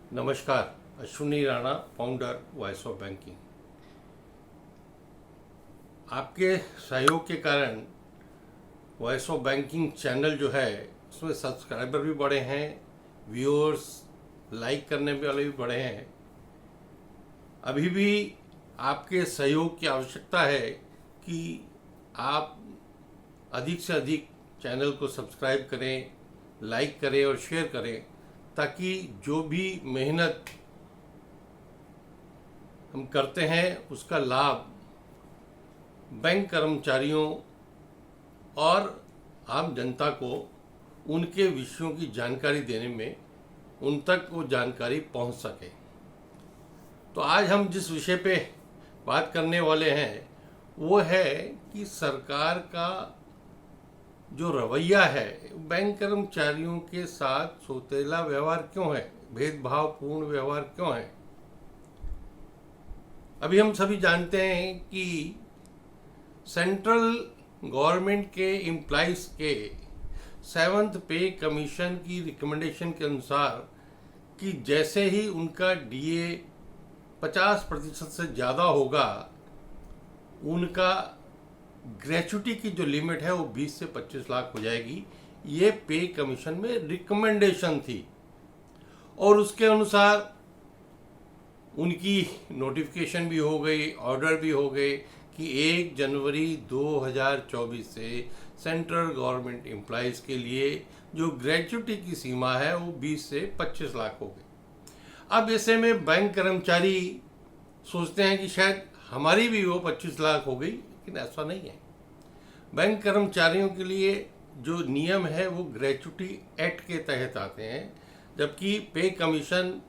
नमस्कार। Ashwini Rana, founder voice of banking. आपके सहयोग के कारण वॉइस ऑफ बैंकिंग चैनल जो है उसमें सब्सक्राइबर भी बढ़े हैं, व्यूअर्स लाइक करने वाले भी बढ़े हैं। अभी भी आपके सहयोग की आवश्यकता है कि आप अधिक से अधिक चैनल को सब्सक्राइब करें, लाइक करें और शेयर करें, ताकि जो भी मेहनत हम करते हैं उसका लाभ बैंक कर्मचारियों और आम जनता को उनके विषयों की जानकारी देने में उन तक वो जानकारी पहुंच सके। तो आज हम जिस विषय पे बात करने वाले हैं वो है कि सरकार का जो रवैया है बैंक कर्मचारियों के साथ सौतेला व्यवहार क्यों है, भेदभावपूर्ण व्यवहार क्यों है। अभी हम सभी जानते हैं कि सेंट्रल गवर्नमेंट के एम्प्लॉइज के 7th पे कमीशन की रिकमेंडेशन के अनुसार कि जैसे ही उनका डीए 50% से ज़्यादा होगा, उनका ग्रेचुटी की जो लिमिट है वो 20 से 25 लाख हो जाएगी। ये पे कमीशन में रिकमेंडेशन थी और उसके अनुसार उनकी नोटिफिकेशन भी हो गई, ऑर्डर भी हो गए कि 1 जनवरी 2024 से सेंट्रल गवर्नमेंट एम्प्लॉइज़ के लिए जो ग्रेचुटी की सीमा है वो 20 से 25 लाख हो गई। अब ऐसे में बैंक कर्मचारी सोचते हैं कि शायद हमारी भी वो 25 लाख हो गई, लेकिन ऐसा नहीं है। बैंक कर्मचारियों के लिए जो नियम है वो ग्रेचुटी एक्ट के तहत आते हैं, जबकि पे कमीशन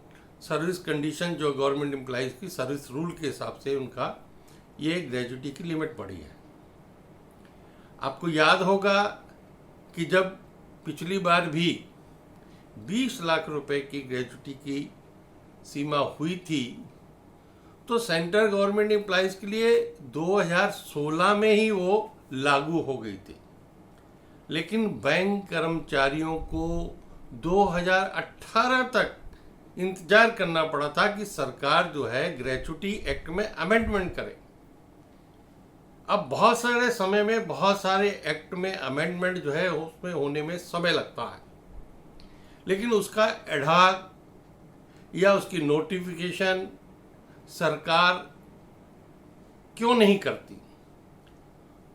सर्विस कंडीशन जो गवर्नमेंट एम्प्लॉइज की सर्विस रूल के हिसाब से उनका ये ग्रेचुटी की लिमिट बढ़ी है। आपको याद होगा कि जब पिछली बार भी 20 लाख रुपए की ग्रेचुटी की सीमा हुई थी तो सेंट्रल गवर्नमेंट एम्प्लॉइज के लिए 2016 में ही वो लागू हो गई थी, लेकिन बैंक कर्मचारियों को 2018 तक इंतजार करना पड़ा था कि सरकार जो है ग्रेचुटी एक्ट में अमेंडमेंट करे। अब बहुत सारे समय में बहुत सारे एक्ट में अमेंडमेंट जो है उसमें होने में समय लगता है, लेकिन उसका एडहॉक या उसकी नोटिफिकेशन सरकार क्यों नहीं करती।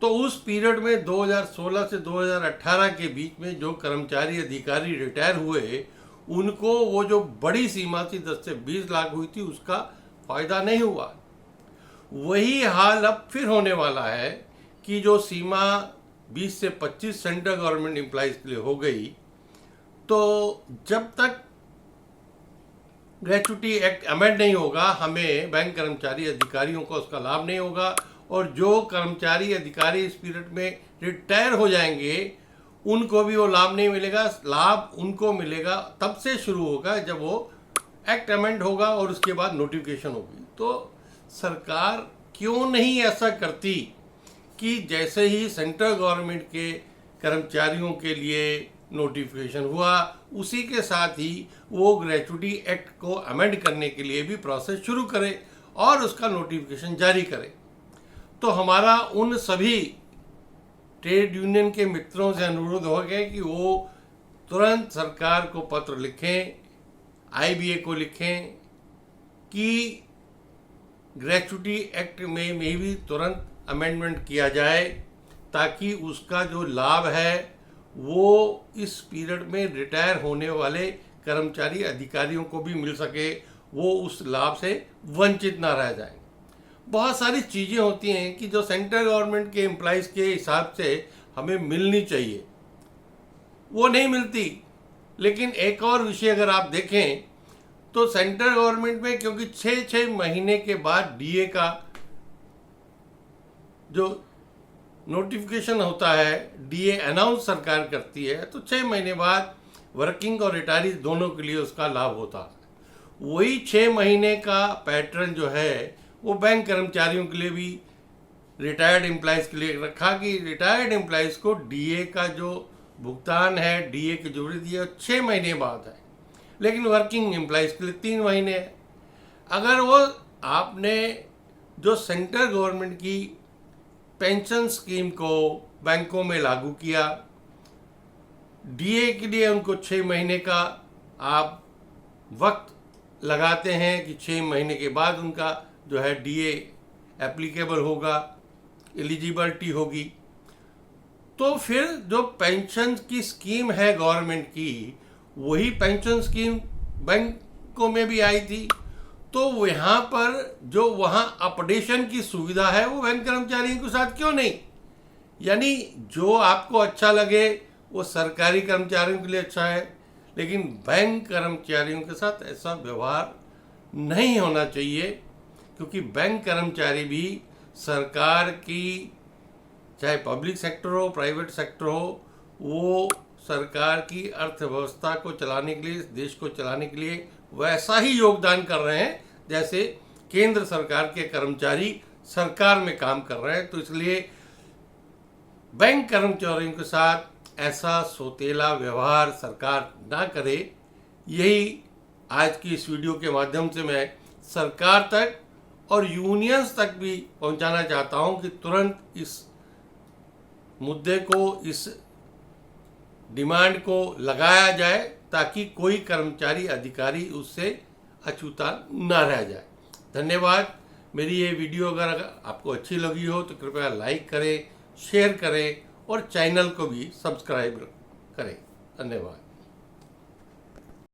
तो उस पीरियड में 2016 से 2018 के बीच में जो कर्मचारी अधिकारी रिटायर हुए उनको वो जो बड़ी सीमा थी 10 से 20 लाख हुई थी उसका फायदा नहीं हुआ। वही हाल अब फिर होने वाला है कि जो सीमा 20 से 25 सेंट्रल गवर्नमेंट एम्प्लॉइज के लिए हो गई, तो जब तक ग्रेचुटी एक्ट अमेंड नहीं होगा हमें बैंक कर्मचारी अधिकारियों को उसका लाभ नहीं होगा, और जो कर्मचारी अधिकारी इस पीरियड में रिटायर हो जाएंगे उनको भी वो लाभ नहीं मिलेगा। लाभ उनको मिलेगा तब से शुरू होगा जब वो एक्ट अमेंड होगा और उसके बाद नोटिफिकेशन होगी। तो सरकार क्यों नहीं ऐसा करती कि जैसे ही सेंट्रल गवर्नमेंट के कर्मचारियों के लिए नोटिफिकेशन हुआ उसी के साथ ही वो ग्रेचुटी एक्ट को अमेंड करने के लिए भी प्रोसेस शुरू करे और उसका नोटिफिकेशन जारी करे। तो हमारा उन सभी ट्रेड यूनियन के मित्रों से अनुरोध हो गया कि वो तुरंत सरकार को पत्र लिखें, आईबीए को लिखें कि ग्रेचुटी एक्ट में भी तुरंत अमेंडमेंट किया जाए, ताकि उसका जो लाभ है वो इस पीरियड में रिटायर होने वाले कर्मचारी अधिकारियों को भी मिल सके, वो उस लाभ से वंचित ना रह जाए। बहुत सारी चीज़ें होती हैं कि जो सेंट्रल गवर्नमेंट के एम्प्लॉइज़ के हिसाब से हमें मिलनी चाहिए वो नहीं मिलती। लेकिन एक और विषय अगर आप देखें तो सेंट्रल गवर्नमेंट में क्योंकि 6 महीने के बाद डीए का जो नोटिफिकेशन होता है, डीए अनाउंस सरकार करती है, तो 6 महीने बाद वर्किंग और रिटायरीज दोनों के लिए उसका लाभ होता है। वही 6 महीने का पैटर्न जो है वो बैंक कर्मचारियों के लिए भी, रिटायर्ड एम्प्लॉइज़ के लिए रखा कि रिटायर्ड एम्प्लॉइज़ को डीए का जो भुगतान है, डीए की जो वृद्धि है 6 महीने बाद है। लेकिन वर्किंग एम्प्लॉइज के लिए 3 महीने है। अगर वो आपने जो सेंट्रल गवर्नमेंट की पेंशन स्कीम को बैंकों में लागू किया, डीए के लिए उनको 6 महीने का आप वक्त लगाते हैं कि 6 महीने के बाद उनका जो है डीए एप्लीकेबल होगा, एलिजिबिलिटी होगी, तो फिर जो पेंशन की स्कीम है गवर्नमेंट की, वही पेंशन स्कीम बैंकों में भी आई थी। तो यहाँ पर जो वहाँ अपडेशन की सुविधा है वो बैंक कर्मचारियों के साथ क्यों नहीं? यानी जो आपको अच्छा लगे वो सरकारी कर्मचारियों के लिए अच्छा है, लेकिन बैंक कर्मचारियों के साथ ऐसा व्यवहार नहीं होना चाहिए, क्योंकि बैंक कर्मचारी भी सरकार की, चाहे पब्लिक सेक्टर हो प्राइवेट सेक्टर हो, वो सरकार की अर्थव्यवस्था को चलाने के लिए, देश को चलाने के लिए वैसा ही योगदान कर रहे हैं जैसे केंद्र सरकार के कर्मचारी सरकार में काम कर रहे हैं। तो इसलिए बैंक कर्मचारियों के साथ ऐसा सौतेला व्यवहार सरकार ना करे। यही आज की इस वीडियो के माध्यम से मैं सरकार तक और यूनियंस तक भी पहुंचाना चाहता हूं कि तुरंत इस मुद्दे को, इस डिमांड को लगाया जाए, ताकि कोई कर्मचारी अधिकारी उससे अछूता न रह जाए। धन्यवाद। मेरी ये वीडियो अगर आपको अच्छी लगी हो तो कृपया लाइक करें, शेयर करें और चैनल को भी सब्सक्राइब करें। धन्यवाद।